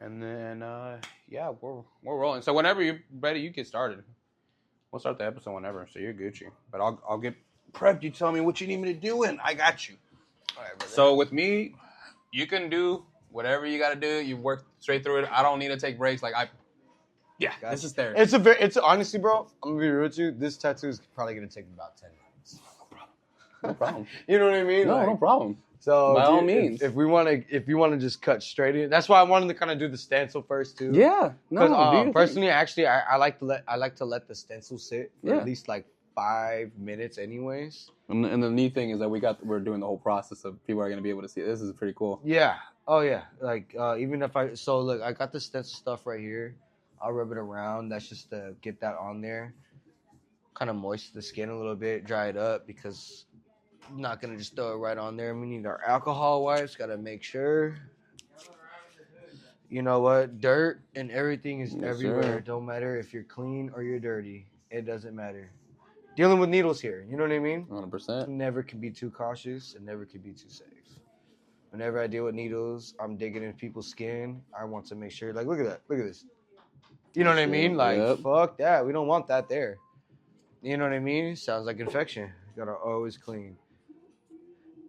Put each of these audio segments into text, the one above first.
And then, yeah, we're rolling. So whenever you're ready, you get started. We'll start the episode whenever, so you're Gucci. But I'll get prepped. You tell me what you need me to do, and I got you. All right, brother. So with me, you can do whatever you got to do. You work straight through it. I don't need to take breaks. This is therapy. It's honestly, bro, I'm going to be real with you. This tattoo is probably going to take me about 10 minutes. No problem. You know what I mean? No problem. So by all means, if you want to just cut straight in, that's why I wanted to kind of do the stencil first too. Yeah, no. Personally, actually, I like to let the stencil sit for at least like 5 minutes, anyways. And the neat thing is that we're doing the whole process of people are going to be able to see it. This is pretty cool. Yeah. Oh yeah. Like even if I look, I got the stencil stuff right here. I'll rub it around. That's just to get that on there. Kind of moisten the skin a little bit, dry it up because. I'm not gonna just throw it right on there. We need our alcohol wipes. Gotta make sure. You know what? Dirt and everything is everywhere. Sir. It don't matter if you're clean or you're dirty. It doesn't matter. Dealing with needles here. You know what I mean? 100%. Never can be too cautious and never can be too safe. Whenever I deal with needles, I'm digging in people's skin. I want to make sure. Like, look at that. Look at this. You know what I mean? Like, fuck that. We don't want that there. You know what I mean? Sounds like infection. You gotta always clean.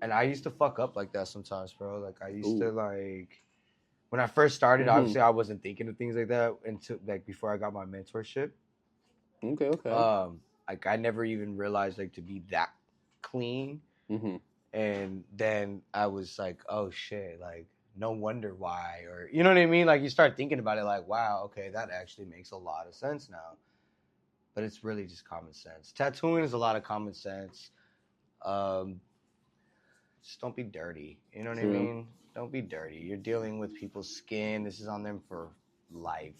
And I used to fuck up like that sometimes, bro. Like I used to when I first started, obviously I wasn't thinking of things like that until like before I got my mentorship. Okay. Like I never even realized like to be that clean. Mm-hmm. And then I was like, oh shit, like no wonder why, or you know what I mean? Like you start thinking about it, like wow, okay, that actually makes a lot of sense now. But it's really just common sense. Tattooing is a lot of common sense. Just don't be dirty. You know what I mean? Don't be dirty. You're dealing with people's skin. This is on them for life.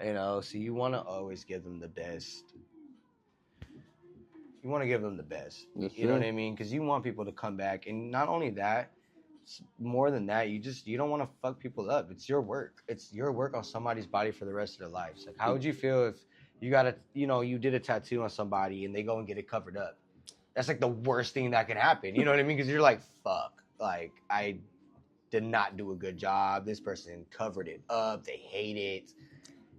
You know, so you want to always give them the best. You want to give them the best. You know what I mean? Because you want people to come back. And not only that, more than that, you don't want to fuck people up. It's your work. It's your work on somebody's body for the rest of their lives. Like, how would you feel if you did a tattoo on somebody and they go and get it covered up? That's like the worst thing that can happen. You know what I mean? Because you're like, fuck. Like, I did not do a good job. This person covered it up. They hate it.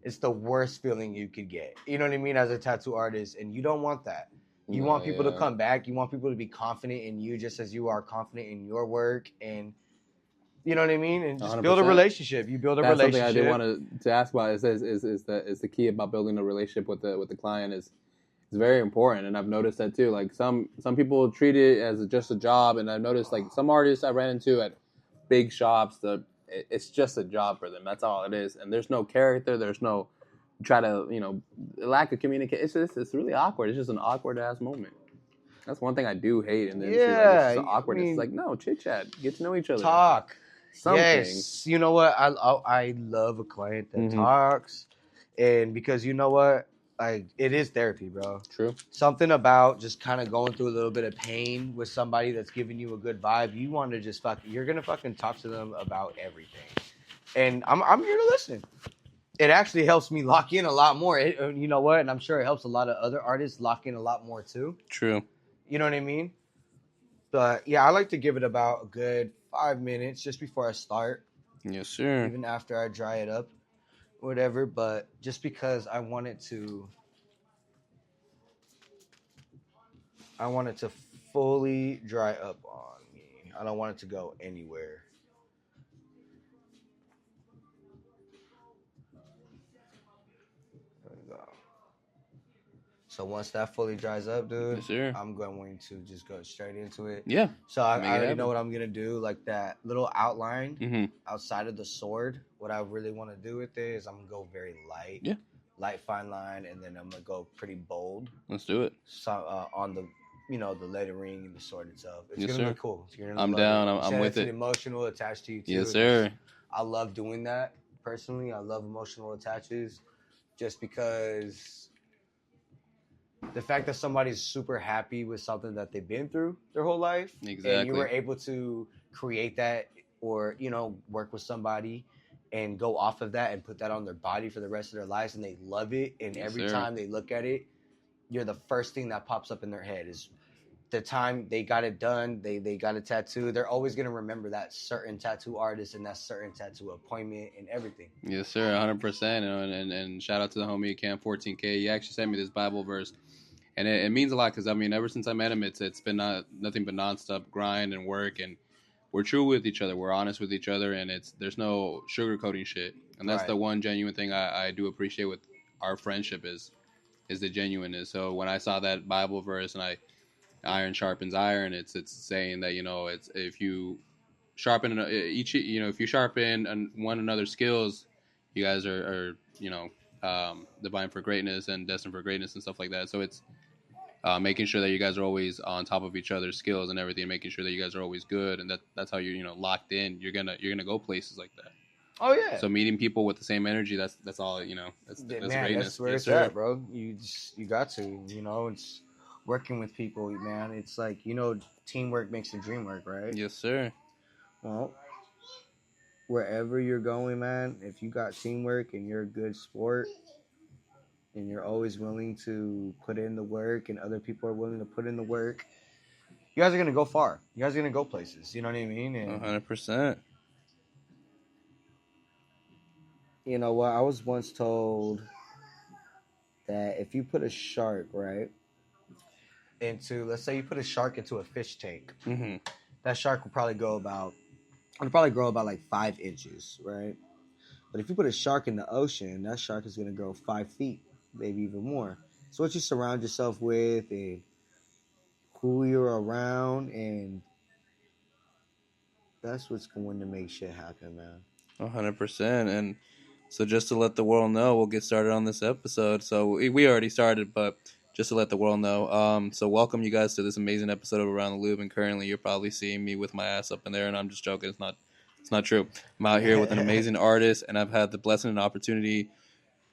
It's the worst feeling you could get. You know what I mean? As a tattoo artist. And you don't want that. You want people to come back. You want people to be confident in you just as you are confident in your work. And you know what I mean? And just 100%. Build a relationship. You build a relationship. That's something I did want to ask about. Is the key about building a relationship with the client is very important, and I've noticed that too. Like some people treat it as just a job, and I've noticed like some artists I ran into at big shops, it's just a job for them. That's all it is, and there's no character. There's no lack of communication. It's really awkward. It's just an awkward ass moment. That's one thing I do hate, and then it's just awkwardness. It's like no chit chat, get to know each other, talk. Something. Yes, you know what? I love a client that talks, and because you know what. Like, it is therapy, bro. True. Something about just kind of going through a little bit of pain with somebody that's giving you a good vibe. You want to just you're going to fucking talk to them about everything. And I'm here to listen. It actually helps me lock in a lot more. You know what? And I'm sure it helps a lot of other artists lock in a lot more, too. True. You know what I mean? But, yeah, I like to give it about a good 5 minutes just before I start. Yes, sir. Even after I dry it up. Whatever, but just because I want it to fully dry up on me. I don't want it to go anywhere. There we go. So once that fully dries up, dude, yes, sir. I'm going to just go straight into it. Yeah. So I already know what I'm going to do. Like that little outline outside of the sword. What I really want to do with it is I'm going to go very light. Yeah. Light fine line. And then I'm going to go pretty bold. Let's do it. So on the, the lettering and the sword itself. It's yes, going to sir. be cool. I'm down. I'm with it. Emotional attached to you too. Yes, sir. I love doing that. Personally, I love emotional attaches just because the fact that somebody's super happy with something that they've been through their whole life, exactly, and you were able to create that or, work with somebody and go off of that and put that on their body for the rest of their lives, and they love it, and every time they look at it, you're the first thing that pops up in their head is, the time they got it done, they got a tattoo, they're always going to remember that certain tattoo artist and that certain tattoo appointment and everything. Yes, sir, 100%. And shout out to the homie Cam 14K. He actually sent me this Bible verse, and it means a lot because I mean, ever since I met him, it's been nothing but nonstop grind and work, and we're true with each other, we're honest with each other, and there's no sugarcoating shit, and that's the one genuine thing I do appreciate with our friendship is the genuineness. So when I saw that Bible verse and iron sharpens iron, it's saying that it's if you sharpen if you sharpen one another's skills, you guys are divine for greatness and destined for greatness and stuff like that. So it's making sure that you guys are always on top of each other's skills and everything, making sure that you guys are always good, and that's how you're locked in. You're gonna go places like that. Oh yeah. So meeting people with the same energy, that's all. That's greatness. That's where it's at, bro. You got to. It's working with people, man. It's like teamwork makes the dream work, right? Yes, sir. Well, wherever you're going, man, if you got teamwork and you're a good sport, and you're always willing to put in the work, and other people are willing to put in the work, you guys are gonna go far. You guys are gonna go places. You know what I mean? 100%. You know what? I was once told that if you put a shark, right, let's say you put a shark into a fish tank, mm-hmm. that shark will probably grow about like 5 inches, right? But if you put a shark in the ocean, that shark is going to grow 5 feet, maybe even more. So what you surround yourself with and who you're around, and that's what's going to make shit happen, man. 100%. And so just to let the world know, we'll get started on this episode. So we already started, but just to let the world know. So welcome you guys to this amazing episode of Around the Loop. And currently you're probably seeing me with my ass up in there, and I'm just joking. It's not true. I'm out here with an amazing artist, and I've had the blessing and opportunity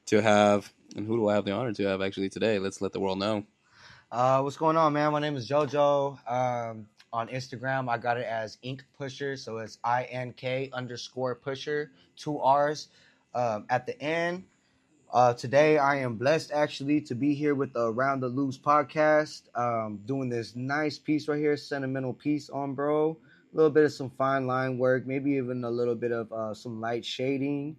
to have, and who do I have the honor to have actually today? Let's let the world know. What's going on, man? My name is JoJo. On Instagram, I got it as Ink Pusher, so it's INK_pusher, 2 R's at the end. Today, I am blessed actually to be here with the Around the Loops podcast, doing this nice piece right here, sentimental piece on bro. A little bit of some fine line work, maybe even a little bit of some light shading.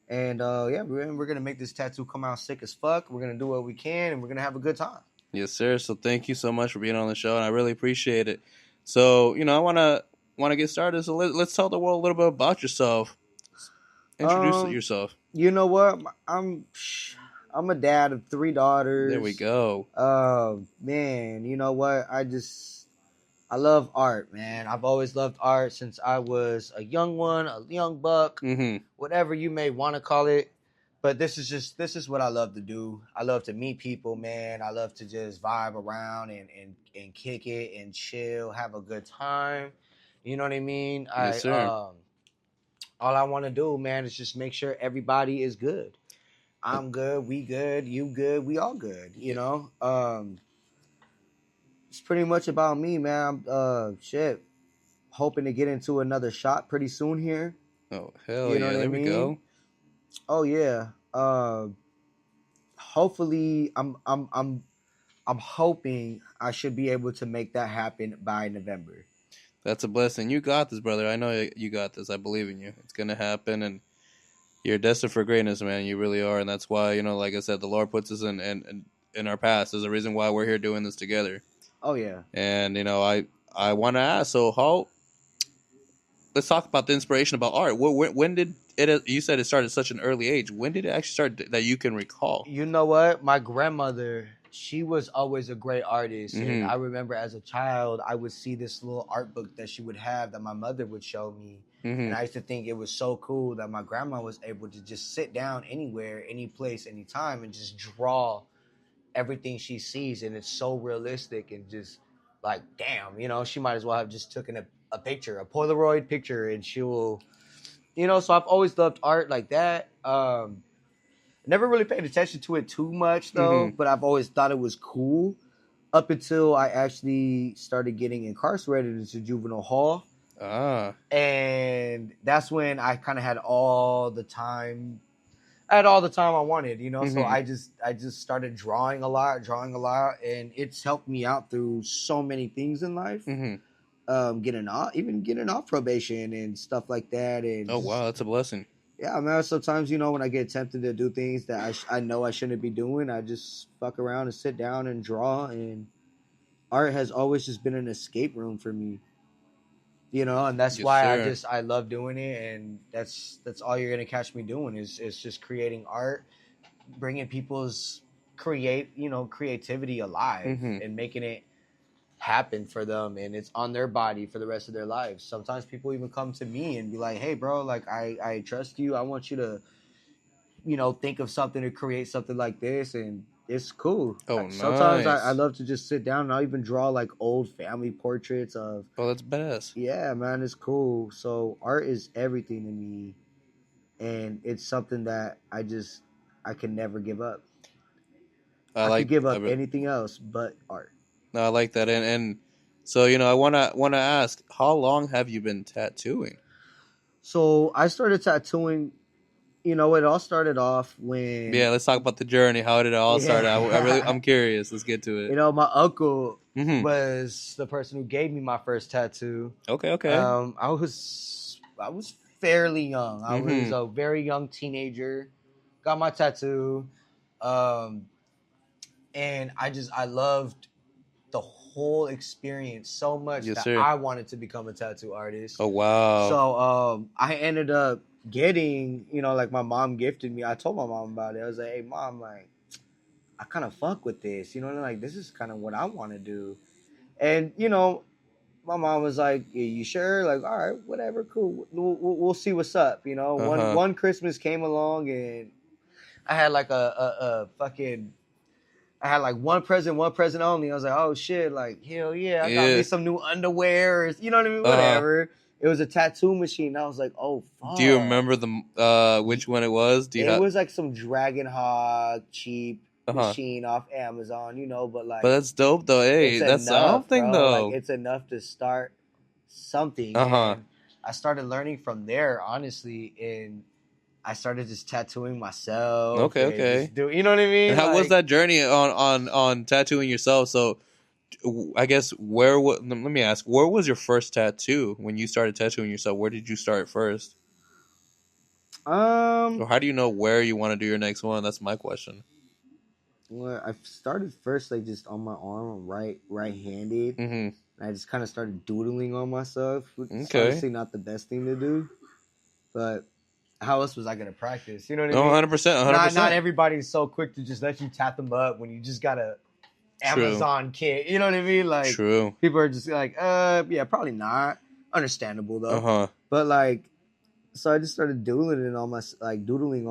And we're going to make this tattoo come out sick as fuck. We're going to do what we can, and we're going to have a good time. Yes, sir. So thank you so much for being on the show, and I really appreciate it. So, I want to get started. So let's tell the world a little bit about yourself. Introduce yourself. You know what? I'm a dad of 3 daughters. There we go. Man, you know what? I love art, man. I've always loved art since I was a young buck, whatever you may want to call it. But this is what I love to do. I love to meet people, man. I love to just vibe around and kick it and chill, have a good time. You know what I mean? Yes, sir. All I want to do, man, is just make sure everybody is good. I'm good, we good, you good, we all good, It's pretty much about me, man. I'm hoping to get into another shot pretty soon here. Oh, hell yeah, there we go. Oh yeah. Hopefully I'm hoping I should be able to make that happen by November. That's a blessing. You got this, brother. I know you got this. I believe in you. It's going to happen, and you're destined for greatness, man. You really are, and that's why, like I said, the Lord puts us in our past. There's a reason why we're here doing this together. Oh, yeah. And, I want to ask, so let's talk about the inspiration about art. When did it, you said it started at such an early age. When did it actually start that you can recall? You know what? My grandmother, she was always a great artist. Mm-hmm. And I remember as a child, I would see this little art book that she would have that my mother would show me. Mm-hmm. And I used to think it was so cool that my grandma was able to just sit down anywhere, any place, anytime, and just draw everything she sees. And it's so realistic and just like, damn, she might as well have just taken a picture, a Polaroid picture, and she will, so I've always loved art like that. Never really paid attention to it too much, though, but I've always thought it was cool up until I actually started getting incarcerated into juvenile hall. And that's when I kind of had all the time. I had all the time I wanted, you know. Mm-hmm. So I just started drawing a lot, and it's helped me out through so many things in life. Mm-hmm. Getting off probation and stuff like that. And oh wow, that's a blessing. yeah, man. Sometimes, you know, when I get tempted to do things that I know I shouldn't be doing, I just fuck around and sit down and draw. And art has always just been an escape room for me, you know. And that's Yes, why sir. I love doing it. And that's all you're gonna catch me doing is just creating art, bringing people's creativity alive, Mm-hmm. and making it happen for them, and it's on their body for the rest of their lives. Sometimes people even come to me and be like, hey bro, like I trust you, I want you to, you know, think of something to create something like this. And it's cool. Oh, Sometimes I nice. love to just sit down, and I'll even draw like old family portraits of. Oh, that's badass. Yeah, man, it's cool. So art is everything to me, and it's something that I can never give up. I I could like. give up anything else but art. I like that, and so you know, I wanna ask, how long have you been tattooing? So I started tattooing. You know, it all started off when, Yeah, let's talk about the journey. How did it all start? yeah, I'm curious. Let's get to you it. know, my uncle Mm-hmm. was the person who gave me my first tattoo. Okay. Okay. I was fairly young. I was Mm-hmm. a very young teenager. Got my tattoo, um, and I loved the whole experience so much Yes, that sir. I wanted to become a tattoo artist. Oh wow. So I ended up getting, you know, like my mom gifted me. I told my mom about it. I was like, hey mom, like I kind of fuck with this, you know, and like this is kind of what I want to do. And you know, my mom was like, you sure? Like, all right, whatever, cool. We'll see what's up. You know, Uh huh. one Christmas came along, and I had like a fucking, I had like one present only. I was like, oh shit, like hell yeah, I got me Yeah. some new underwear, or, you know what I mean? Uh. Whatever. It was a tattoo machine. I was like, oh Do you fuck. remember the which one it was? Do you It have? was like some Dragon Hawk cheap Uh huh. machine off Amazon, you know, but But like that's dope though. Hey, it's that's enough, something bro. Like though. it's enough to start something. Uh huh. And I started learning from there, honestly, and I started just tattooing myself Okay. and Okay. just do, you know what I And mean? how was Like, that journey on tattooing yourself? So I guess let me ask, where was your first tattoo when you started tattooing yourself? Where did you start first? Or um, how do you know where you want to do your next one? That's my question. well, I started first like just on my arm, right-handed. Mm-hmm. And I just kind of started doodling on myself, which is Okay. honestly not the best thing to do, but how else was I gonna practice? You know what I No, mean? 100%, Not 100%. everybody's so quick to just let you tat them up when you just got a True. Amazon kit. You know what I mean? Like True. people are just like, yeah, probably not. Understandable though. Uh-huh. But like, so I just started doodling on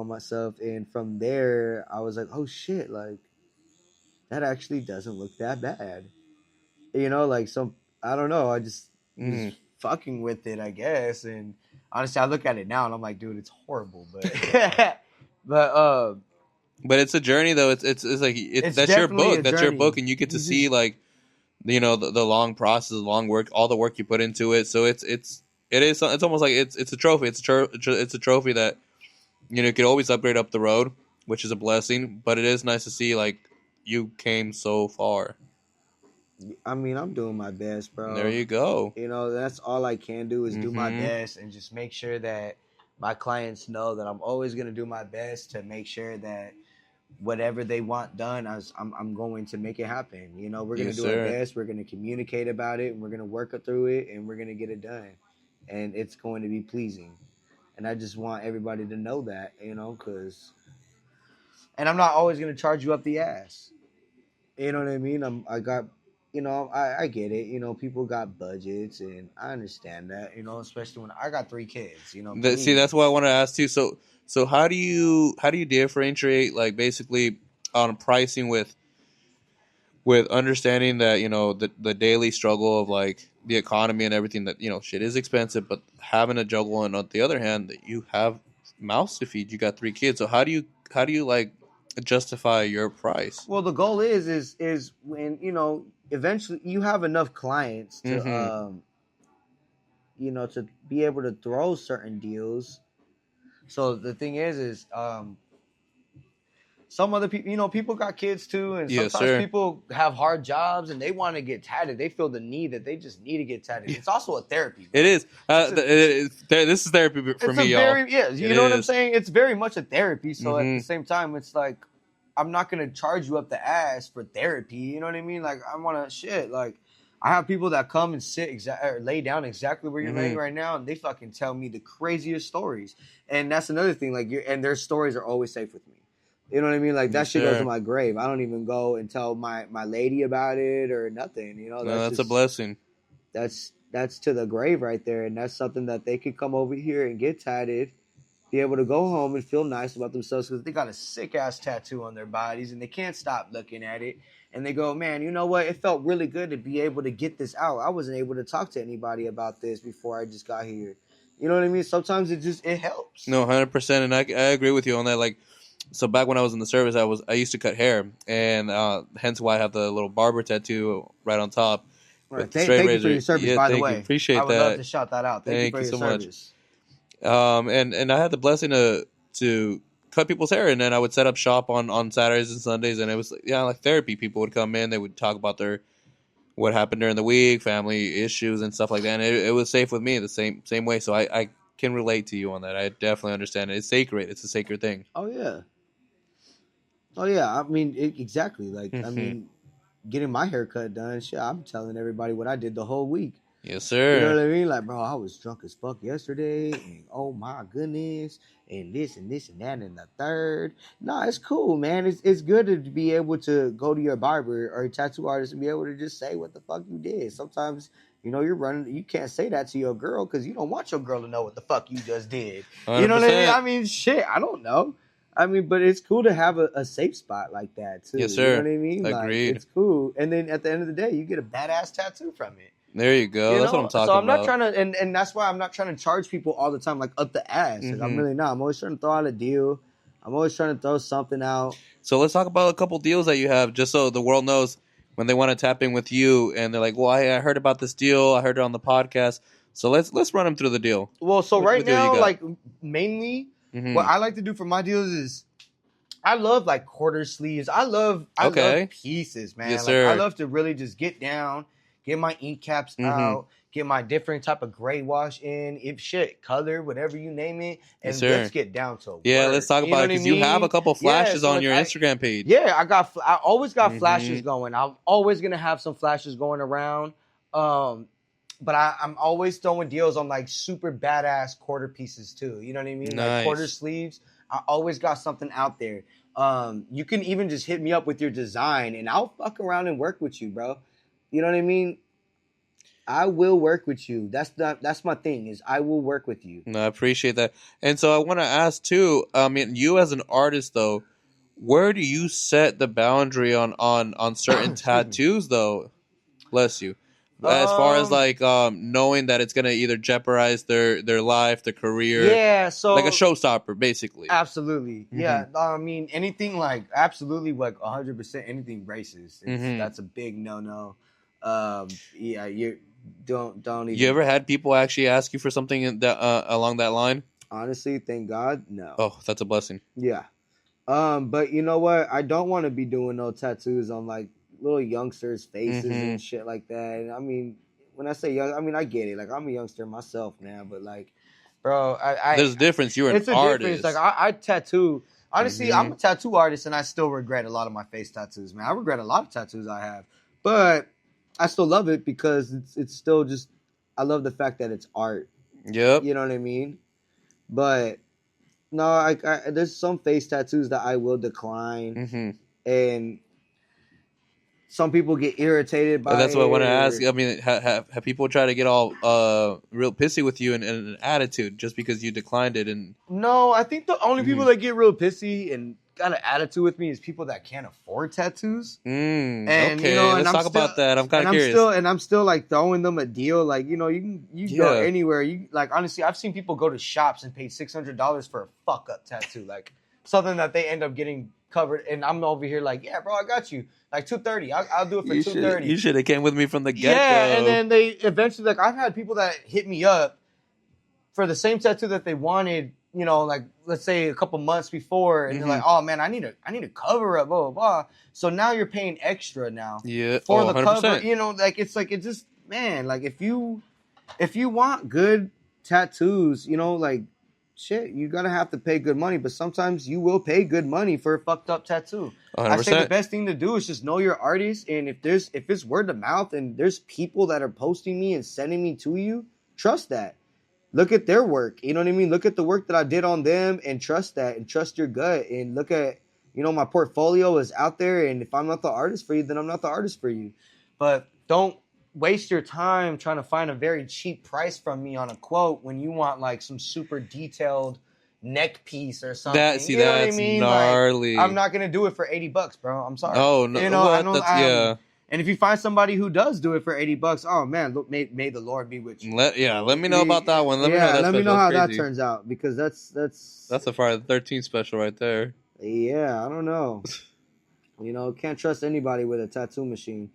myself, and from there I was like, oh shit, like that actually doesn't look that bad. You know, like some, I don't know, I just was Mm-hmm. fucking with it, I guess. And honestly, I look at it now and I'm like, dude, it's horrible, but but But it's a journey though. It's like it's that's your definitely book. a That's your journey. book and you get to You see just, like the long process, the long work, all the work you put into it. So it's almost like it's a trophy. It's a trophy that you could always upgrade up the road, which is a blessing, but it is nice to see like you came so far. I mean, I'm doing my best, And there bro. you go. You know, that's all I can do is do my Mm-hmm. best and just make sure that my clients know that I'm always going to do my best to make sure that whatever they want done, I'm going to make it happen. You know, we're going to Yes, do our sir. best. We're going to communicate about it, and we're going to work through it, and we're going to get it done. And it's going to be pleasing. And I just want everybody to know that, you know, because, and I'm not always going to charge you up the ass. You know what I mean? I got, you know, I get it. You know, people got budgets, and I understand that. You know, especially when I got 3 kids. You know, for See, me, that's what I want to ask too. So how do you differentiate like basically on pricing with understanding that the daily struggle of like the economy and everything that shit is expensive, but having a juggle, and on the other hand that you have mouths to feed, you got 3 kids. So how do you like justify your price? well, the goal is when, you know, eventually you have enough clients to Mm-hmm. you know, to be able to throw certain deals. So the thing is some other people, you know, people got kids too, and Yes, sometimes sir. people have hard jobs and they want to get tatted. They feel the need that they just need to get tatted. It's also a therapy. Bro. It is. This is therapy for it's me, a y'all. very, yeah, you know what I'm saying? It's very much a therapy. So at the same time, it's like, I'm not going to charge you up the ass for therapy. You know what I mean? Like, I want to shit. Like, I have people that come and sit or lay down exactly where you're laying right now, and they fucking tell me the craziest stories. And that's another thing. Like, and their stories are always safe with me. You know what I mean? Like, that shit goes to my grave. I don't even go and tell my lady about it or nothing. You know, that's a blessing. That's to the grave right there, and that's something that they could come over here and get tatted, be able to go home and feel nice about themselves because they got a sick ass tattoo on their bodies and they can't stop looking at it. And they go, man, you know what? It felt really good to be able to get this out. I wasn't able to talk to anybody about this before I just got here. You know what I mean? Sometimes it helps. No, 100%, and I agree with you on that. Like, so back when I was in the service, I used to cut hair, and hence why I have the little barber tattoo right on top. Right. Thank you for your service, by the way. Appreciate that. I would love to shout that out. Thank you for your service. And I had the blessing to cut people's hair, and then I would set up shop on Saturdays and Sundays, and it was like therapy. People would come in, they would talk about what happened during the week, family issues and stuff like that. And it was safe with me the same way. So I can relate to you on that. I definitely understand it. It's sacred. It's a sacred thing. Oh yeah. I mean, exactly. Like I mean, getting my haircut done. Shit, I'm telling everybody what I did the whole week. Yes, sir. You know what I mean? Like, bro, I was drunk as fuck yesterday, and oh my goodness, and this and that and the third. Nah, it's cool, man. It's good to be able to go to your barber or your tattoo artist and be able to just say what the fuck you did. Sometimes, you know, you can't say that to your girl because you don't want your girl to know what the fuck you just did. 100%. You know what I mean? I mean, shit, I don't know. I mean, but it's cool to have a safe spot like that too. Yes, sir. You know what I mean? Agreed. Like, it's cool. And then at the end of the day, you get a badass tattoo from it. There you go. That's what I'm talking about. So I'm not trying to, and that's why I'm not trying to charge people all the time, like up the ass. Like, I'm really not. I'm always trying to throw out a deal. I'm always trying to throw something out. So let's talk about a couple deals that you have, just so the world knows when they want to tap in with you, and they're like, "Well, I heard about this deal. I heard it on the podcast." So let's run them through the deal. Well, so right now, like mainly, what I like to do for my deals is, I love like quarter sleeves. I love pieces, man. Yes, sir. I love to really just get down, get my ink caps out, get my different type of gray wash in, color, whatever you name it, and let's get down to work. Let's talk about it because you have a couple flashes on your Instagram page. Yeah, I always got flashes going. I'm always gonna have some flashes going around. But I'm always throwing deals on like super badass quarter pieces too. You know what I mean? Nice. Like quarter sleeves. I always got something out there. You can even just hit me up with your design and I'll fuck around and work with you, bro. You know what I mean? I will work with you. That's my thing, is I will work with you. No, I appreciate that. And so I want to ask too, I mean, you as an artist though, where do you set the boundary on certain tattoos though? Bless you. As far as like knowing that it's gonna either jeopardize their life, their career, so like a showstopper, basesically. Absolutely, yeah. I mean, anything like absolutely, like 100%, anything racist. That's a big no. Yeah, you don't even. You ever had people actually ask you for something along that line? Honestly, thank God, no. Oh, that's a blessing. Yeah, but you know what? I don't want to be doing no tattoos on like little youngsters' faces and shit like that. And I mean, when I say young, I mean I get it. Like I'm a youngster myself now, but like, bro, there's a difference. You're an artist. Difference. Like I tattoo. Honestly, I'm a tattoo artist, and I still regret a lot of my face tattoos, man. I regret a lot of tattoos I have, but I still love it because it's still just. I love the fact that it's art. Yep. You know what I mean? But no, I there's some face tattoos that I will decline, and some people get irritated by it. That's what I want to ask. I mean, have people tried to get all real pissy with you and an attitude just because you declined it? And no, I think the only people that get real pissy and got an attitude with me is people that can't afford tattoos. And, okay, let's talk about that. I'm kind of curious. I'm still like throwing them a deal. Like, you know, you go anywhere. You like, honestly, I've seen people go to shops and pay $600 for a fuck up tattoo, like something that they end up getting covered. And I'm over here like, yeah, bro, I got you. Like $230. I'll do it for $230. You should have came with me from the get-go. Yeah, and then they eventually, like, I've had people that hit me up for the same tattoo that they wanted you know, like let's say a couple months before, and you're like, oh man, I need a cover up, blah blah blah. So now you're paying extra now for the 100%. cover. You know, like it's like it just man, like if you want good tattoos, you know, like shit, you gotta have to pay good money. But sometimes you will pay good money for a fucked up tattoo. 100%. I say the best thing to do is just know your artist, and if it's word of mouth and there's people that are posting me and sending me to you, trust that. Look at their work. You know what I mean? Look at the work that I did on them and trust that and trust your gut. And look at, you know, my portfolio is out there. And if I'm not the artist for you, then I'm not the artist for you. But don't waste your time trying to find a very cheap price from me on a quote when you want like some super detailed neck piece or something. That's what I mean? gnarly. Like, I'm not going to do it for $80, bro. I'm sorry. Oh, no. You know, What? Yeah. And if you find somebody who does do it for $80, oh man, look, may the Lord be with you. Let me know about that one. Let me know how that turns out, because that's a Friday the 13th special right there. Yeah, I don't know. You know, can't trust anybody with a tattoo machine.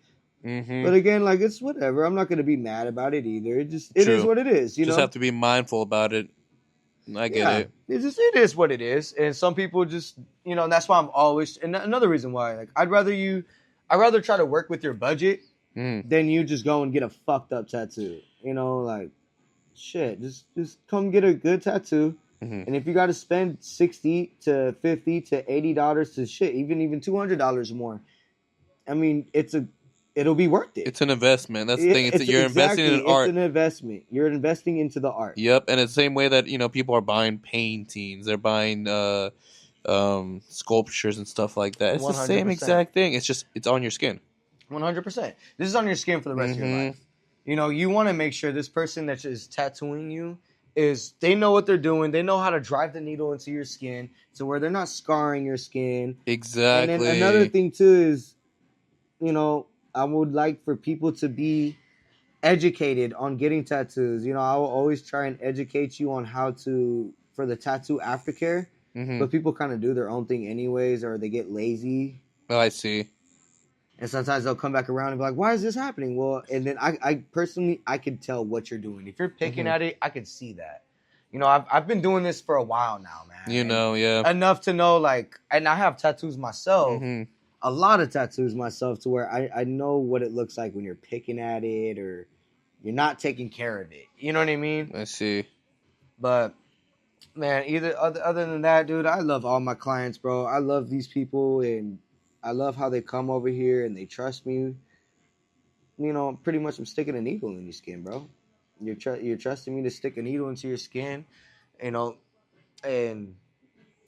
Mm-hmm. But again, like it's whatever. I'm not going to be mad about it either. It is what it is. You just know? have to be mindful about it. I get it. It is what it is, and some people just, you know, and that's why I'm always. And another reason why, like, I'd rather try to work with your budget than you just go and get a fucked up tattoo. You know, like, shit, just come get a good tattoo. Mm-hmm. And if you got to spend $60 to $50 to $80 to shit, even $200 more, I mean, it'll be worth it. It's an investment. That's the thing. You're investing in art. It's an investment. You're investing into the art. Yep, and it's the same way that, you know, people are buying paintings. They're buying sculptures and stuff like that. It's 100%. The same exact thing. It's just it's on your skin. 100%. This is on your skin for the rest of your life. You know, you want to make sure this person that is tattooing you they know what they're doing. They know how to drive the needle into your skin to where they're not scarring your skin. Exactly. And then another thing too is, you know, I would like for people to be educated on getting tattoos. You know, I will always try and educate you on how for the tattoo aftercare. Mm-hmm. But people kind of do their own thing anyways, or they get lazy. Oh, I see. And sometimes they'll come back around and be like, why is this happening? Well, and then I personally, I can tell what you're doing. If you're picking at it, I can see that. You know, I've been doing this for a while now, man. You know, yeah. Enough to know, like, and I have tattoos myself. Mm-hmm. A lot of tattoos myself to where I know what it looks like when you're picking at it or you're not taking care of it. You know what I mean? I see. But, man, other than that, dude, I love all my clients, bro. I love these people, and I love how they come over here and they trust me. You know, pretty much I'm sticking a needle in your skin, bro. You're trusting me to stick a needle into your skin, you know, and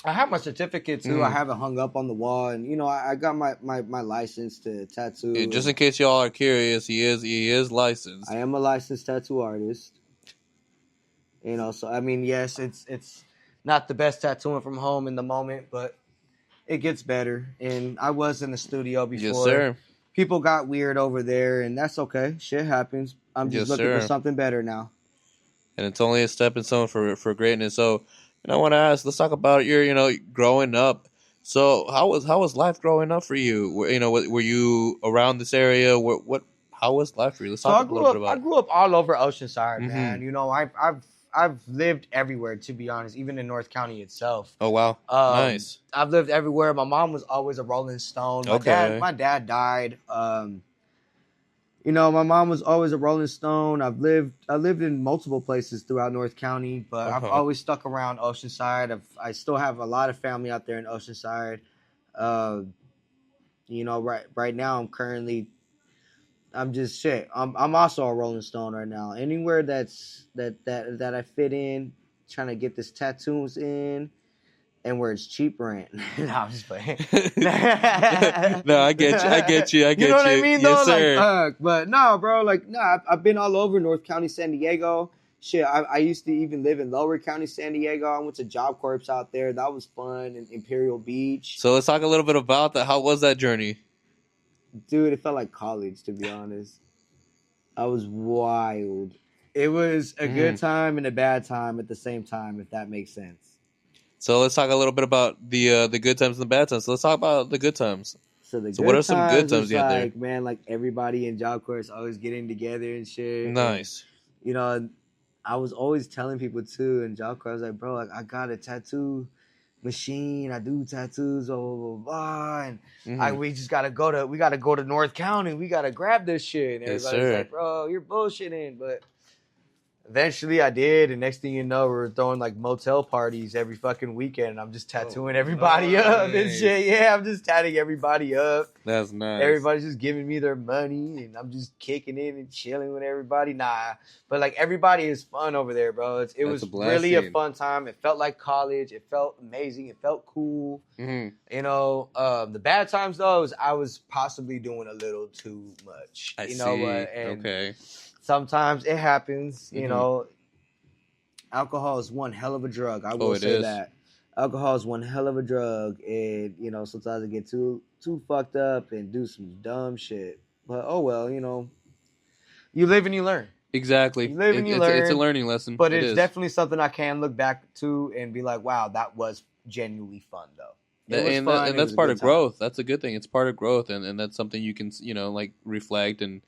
I have my certificate too. I have it hung up on the wall, and you know, I got my license to tattoo. Yeah, just in case y'all are curious, he is licensed. I am a licensed tattoo artist. You know, so I mean, yes, it's not the best tattooing from home in the moment, but it gets better. And I was in the studio before. Yes, sir. People got weird over there, and that's okay. Shit happens. I'm just looking for something better now. And it's only a stepping stone for greatness. So, and I want to ask, let's talk about your, you know, growing up. So, how was life growing up for you? You know, were you around this area? How was life for you? Let's talk a little bit about it. I grew up all over Oceanside, man. You know, I've lived everywhere, to be honest, even in North County itself. Oh, wow. Nice. I've lived everywhere. My mom was always a Rolling Stone. My dad died. You know, my mom was always a Rolling Stone. I lived in multiple places throughout North County, but I've always stuck around Oceanside. I still have a lot of family out there in Oceanside. You know, right now I'm just shit. I'm also a Rolling Stone right now. Anywhere that I fit in, trying to get this tattoos in, and where it's cheap rent. No, I'm just playing. No, I get you. You know what I mean? Though? Yes, sir. Like, but no, bro. Like, no, I've been all over North County, San Diego. Shit, I used to even live in Lower County, San Diego. I went to Job Corps out there. That was fun. In Imperial Beach. So let's talk a little bit about that. How was that journey? Dude, it felt like college, to be honest. I was wild. It was a good time and a bad time at the same time, if that makes sense. So let's talk a little bit about the good times and the bad times. So let's talk about the good times. So what are some good times you had there? Man, like everybody in Job Corps always getting together and shit. Nice. And, you know, I was always telling people too, and Jocko, I was like, bro, like, I got a tattoo machine. I do tattoos, blah blah blah, blah. And we just gotta go to North County. We gotta grab this shit. And Yes, everybody's sir. like, bro, you're bullshitting. But eventually I did, and next thing you know, we were throwing like motel parties every fucking weekend. And I'm just tattooing everybody up and shit. Yeah, I'm just tatting everybody up. That's nice. Everybody's just giving me their money, and I'm just kicking in and chilling with everybody. Nah, but like everybody is fun over there, bro. It was really a fun time. It felt like college. It felt amazing. It felt cool. You know, the bad times though is I was possibly doing a little too much. I see. And okay. Sometimes it happens. You know, alcohol is one hell of a drug. I will say that. Alcohol is one hell of a drug, and you know sometimes I get too fucked up and do some dumb shit. But oh well, you know, you live and you learn. Exactly. You live and you learn. It's a learning lesson. But it's definitely something I can look back to and be like, wow, that was genuinely fun though. And that's part of growth. That's a good thing. It's part of growth, and that's something you can, you know, like reflect. And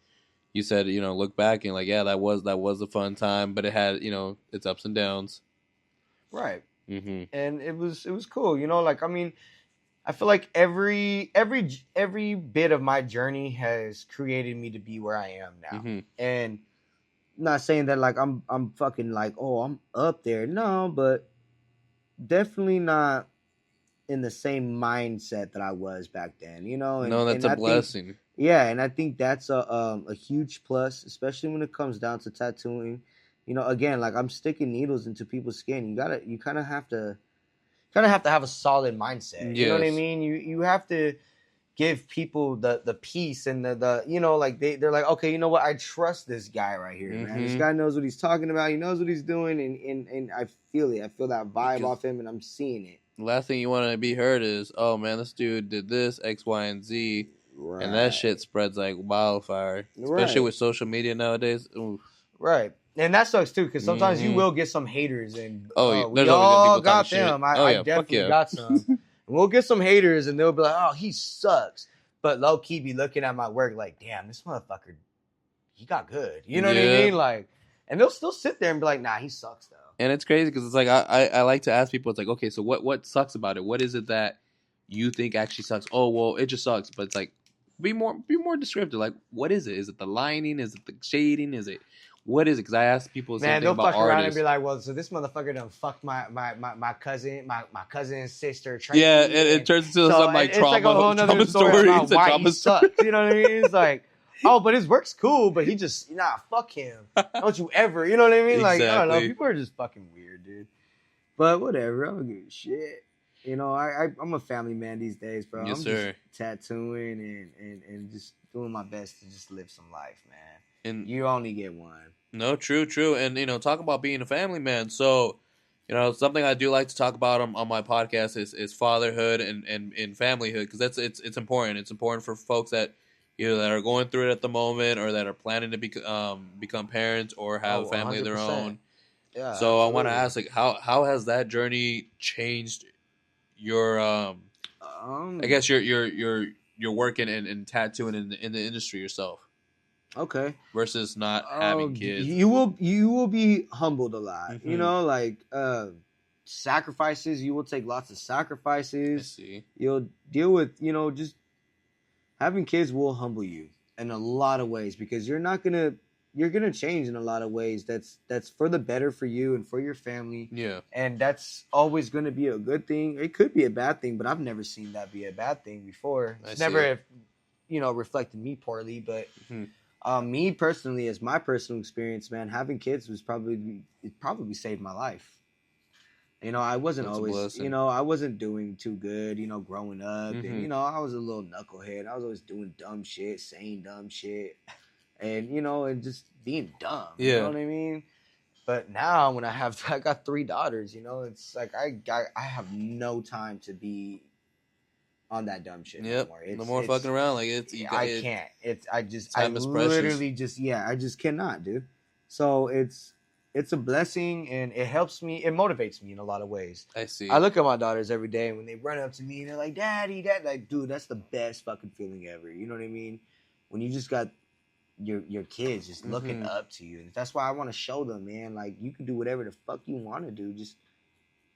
you said, you know, look back and like, yeah, that was a fun time, but it had, you know, its ups and downs. Right. And it was cool, you know. Like I mean, I feel like every bit of my journey has created me to be where I am now. And I'm not saying that like I'm fucking like, oh, I'm up there. No, but definitely not in the same mindset that I was back then, you know. And, that's a blessing. And I think that's a huge plus, especially when it comes down to tattooing. You know, again, like I'm sticking needles into people's skin. You kind of have to have a solid mindset. Yes. You know what I mean? You have to give people the peace and the you know, like they're like, okay, you know what? I trust this guy right here, man. This guy knows what he's talking about. He knows what he's doing, and I feel it. I feel that vibe off him, and I'm seeing it. The last thing you want to be heard is, oh man, this dude did this X, Y, and Z, and that shit spreads like wildfire, especially with social media nowadays. Oof. Right. And that sucks too, because sometimes you will get some haters, and we all got them. I definitely got some. And we'll get some haters, and they'll be like, "Oh, he sucks," but low key be looking at my work like, "Damn, this motherfucker, he got good." You know what I mean? Like, and they'll still sit there and be like, "Nah, he sucks though." And it's crazy because it's like I like to ask people, it's like, okay, so what sucks about it? What is it that you think actually sucks? Oh, well, it just sucks. But it's like, be more descriptive. Like, what is it? Is it the lining? Is it the shading? Is it what is it? Because I ask people something they'll about fuck around artists. And be like, well, so this motherfucker done fucked my cousin's sister. Tracy, yeah, it turns into some like trauma, like a whole trauma story. It's why he sucks. You know what I mean? It's like, oh, but his work's cool, but he just, fuck him. Don't you ever, you know what I mean? Like, I don't know, people are just fucking weird, dude. But whatever, I don't give a shit. You know, I'm a family man these days, bro. Yes, I'm sir. Just tattooing and just doing my best to just live some life, man. And you only get one. No, true. And, you know, talk about being a family man. So, you know, something I do like to talk about on my podcast is fatherhood and familyhood, because it's important. It's important for folks that, you know, that are going through it at the moment, or that are planning to become parents or have a family 100%. Of their own. Yeah. So absolutely. I want to ask, like, how has that journey changed your I guess your working and tattooing in the industry yourself? Okay. Versus not having kids. You will be humbled a lot. You know, like sacrifices. You will take lots of sacrifices. I see. You'll deal with, you know, just having kids will humble you in a lot of ways, because you're gonna change in a lot of ways. That's for the better for you and for your family. Yeah. And that's always gonna be a good thing. It could be a bad thing, but I've never seen that be a bad thing before. It's never, you know, reflected me poorly, but. Me personally, as my personal experience, man, having kids probably saved my life. You know, I wasn't always, you know, I wasn't doing too good, you know, growing up. And, you know, I was a little knucklehead. I was always doing dumb shit, saying dumb shit. And, you know, and just being dumb. Yeah. You know what I mean? But now when I got 3 daughters, you know, it's like I have no time to be on that dumb shit anymore. No more fucking around. Like I can't. I literally just I just cannot, dude. So it's a blessing, and it helps me. It motivates me in a lot of ways. I see. I look at my daughters every day, and when they run up to me and they're like, "Daddy, Dad," like, dude, that's the best fucking feeling ever. You know what I mean? When you just got your kids just looking up to you. And that's why I want to show them, man, like you can do whatever the fuck you want to do. Just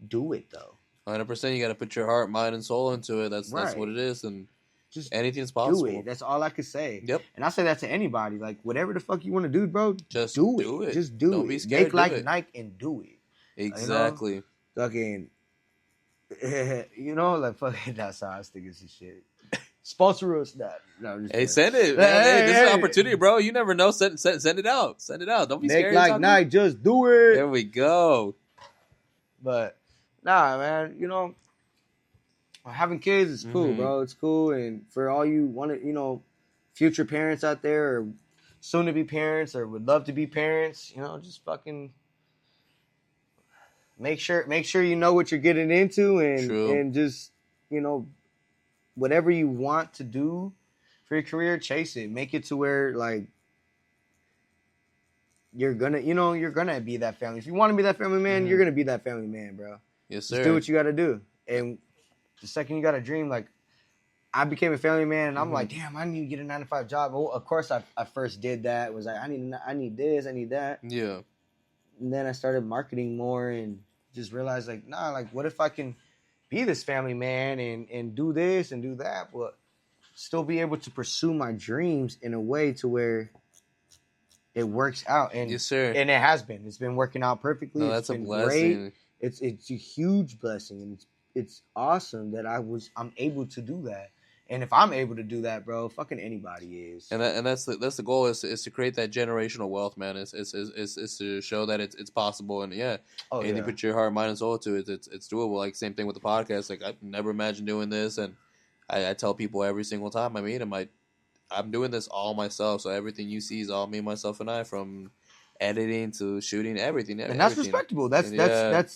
do it though. 100%. You got to put your heart, mind, and soul into it. That's what it is, and just anything's possible. Do it. That's all I could say. Yep. And I say that to anybody. Like whatever the fuck you want to do, bro, just do it. Just do Don't it. Be scared. Make like Nike and do it. Exactly. Fucking, like fucking. That's how I was thinking some shit. Sponsor us. No, hey, send it. Hey, this is an opportunity, bro. You never know. Send it out. Send it out. Don't be scared. Make like Nike. Just do it. There we go. But nah, man. Having kids is cool, bro. It's cool, and for all you want to, future parents out there, or soon to be parents, or would love to be parents, just fucking make sure you know what you're getting into, and just whatever you want to do for your career, chase it. Make it to where like you're gonna be that family. If you want to be that family man, you're gonna be that family man, bro. Yes, sir. Just do what you got to do, and the second you got a dream, like I became a family man, and I'm like, damn, I need to get a 9-to-5 job. Well, of course, I first did that. Was like, I need this, I need that. Yeah. And then I started marketing more, and just realized, like, nah, like, what if I can be this family man and do this and do that, but still be able to pursue my dreams in a way to where it works out. And yes, sir. And it has been. It's been working out perfectly. No, that's a blessing. Great. It's a huge blessing, and it's awesome that I'm able to do that. And if I'm able to do that, bro, fucking anybody is. And that's the goal is to create that generational wealth, man. It's to show that it's possible, and you put your heart, mind, and soul to it. It's doable. Like same thing with the podcast. Like I've never imagined doing this, and I tell people every single time I meet them, I'm doing this all myself. So everything you see is all me, myself, and I, from editing to shooting, everything. And that's respectable. That's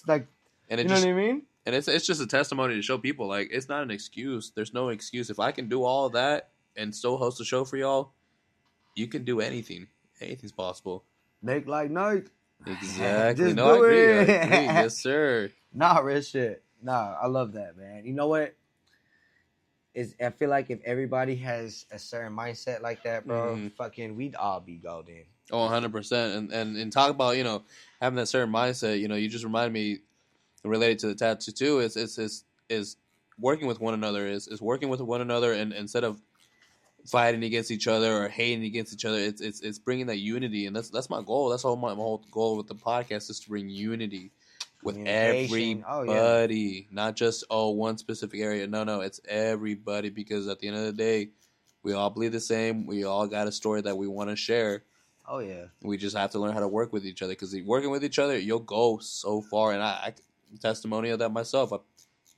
like, and you know what I mean? And it's just a testimony to show people, like, it's not an excuse. There's no excuse. If I can do all of that and still host a show for y'all, you can do anything. Anything's possible. Make like Nike. Exactly. I agree. Yes, sir. Nah, real shit. Nah, I love that, man. You know what? I feel like if everybody has a certain mindset like that, bro, fucking, we'd all be golden. Oh, 100%. And talk about, having that certain mindset, you just reminded me, related to the tattoo too, is working with one another, is working with one another, and instead of fighting against each other or hating against each other, it's bringing that unity, and that's my goal. That's my whole goal with the podcast, is to bring unity with everybody, not just one specific area. No, it's everybody, because at the end of the day, we all believe the same. We all got a story that we want to share. Oh yeah, we just have to learn how to work with each other, because working with each other, you'll go so far, and I testimony of that myself.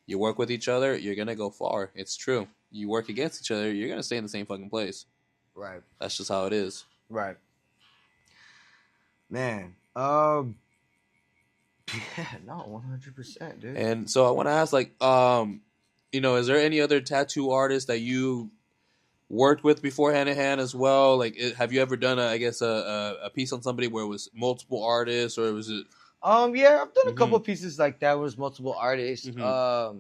You work with each other, you're gonna go far. It's true. You work against each other, you're gonna stay in the same fucking place. Right. That's just how it is. Right. Man. Yeah, no, 100%, dude. And so I want to ask, like, is there any other tattoo artists that you worked with before hand in hand as well? Like, have you ever done a piece on somebody where it was multiple artists, or was it? Yeah, I've done a couple pieces like that with multiple artists. I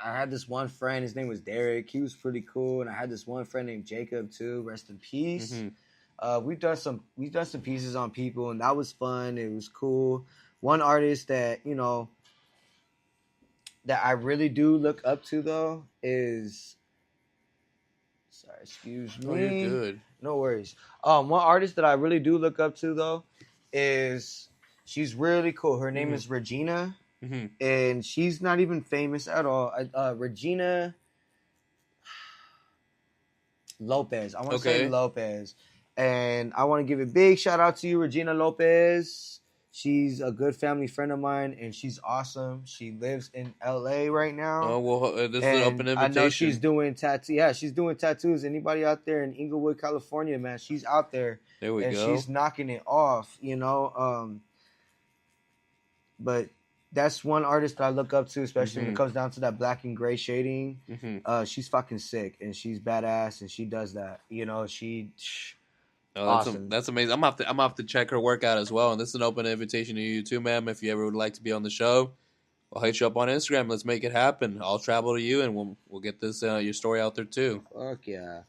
had this one friend, his name was Derek. He was pretty cool, and I had this one friend named Jacob too. Rest in peace. We've done some pieces on people, and that was fun. It was cool. One artist that that I really do look up to though is, sorry, excuse me. Oh, you're good. No worries. One artist that I really do look up to though is, she's really cool. Her name is Regina, and she's not even famous at all. Regina Lopez. I want to say Lopez. And I want to give a big shout out to you, Regina Lopez. She's a good family friend of mine, and she's awesome. She lives in LA right now. Oh, well, this is an open invitation. I know she's doing tattoos. Yeah, she's doing tattoos. Anybody out there in Inglewood, California, man, she's out there. There we go. And she's knocking it off, But that's one artist that I look up to, especially when it comes down to that black and gray shading. She's fucking sick, and she's badass, and she does that. Awesome. That's amazing. I'm gonna have to check her work out as well. And this is an open invitation to you too, ma'am. If you ever would like to be on the show, I'll hit you up on Instagram. Let's make it happen. I'll travel to you, and we'll get this your story out there too. Fuck yeah.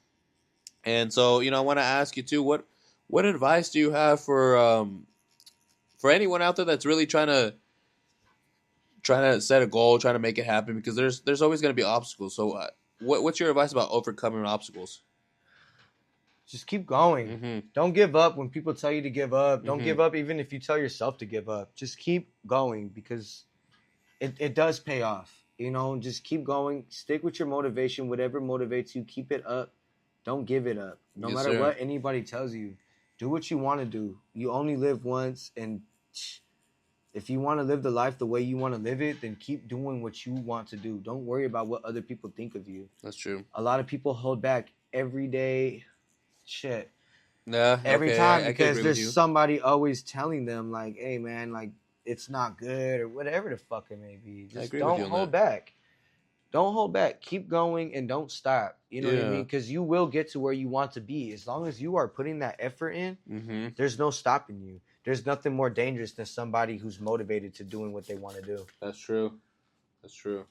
And so, I want to ask you too, what advice do you have for anyone out there that's really trying to set a goal, trying to make it happen? Because there's always going to be obstacles. So, what's your advice about overcoming obstacles? Just keep going. Mm-hmm. Don't give up when people tell you to give up. Don't Mhm. give up even if you tell yourself to give up. Just keep going because it does pay off. Just keep going. Stick with your motivation. Whatever motivates you, keep it up. Don't give it up. No Yes, matter sir. what anybody tells you. Do what you want to do. You only live once, and if you want to live the life the way you want to live it, then keep doing what you want to do. Don't worry about what other people think of you. That's true. A lot of people hold back every day. Shit. Yeah. Every okay, time I can because agree with you. there's somebody always telling them like, hey man, like it's not good or whatever the fuck it may be. Just agree with you don't on hold back. Don't hold back. Keep going and don't stop. You know what I Yeah. mean? Because you will get to where you want to be. As long as you are putting that effort in, Mm-hmm. there's no stopping you. There's nothing more dangerous than somebody who's motivated to doing what they want to do. That's true. That's true.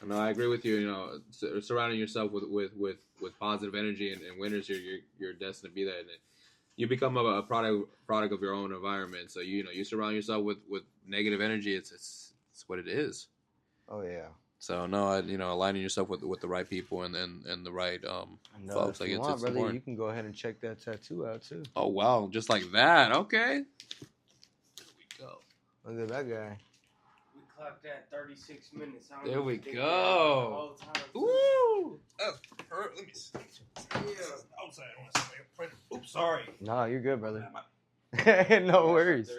No, I agree with you. Surrounding yourself with positive energy and winners, you're destined to be that. And you become a product of your own environment. So you surround yourself with negative energy. It's what it is. Oh yeah. So no, aligning yourself with the right people and the right And, folks. if Like you it's want, brother, important. you can go ahead and check that tattoo out too. Oh wow, just like that. Okay. There we go. Look at that guy. We clocked at 36 minutes. I don't There we even think go. that the whole time, too. Woo! Let me see. Yeah. Outside. Oops, sorry. No, you're good, brother. No worries.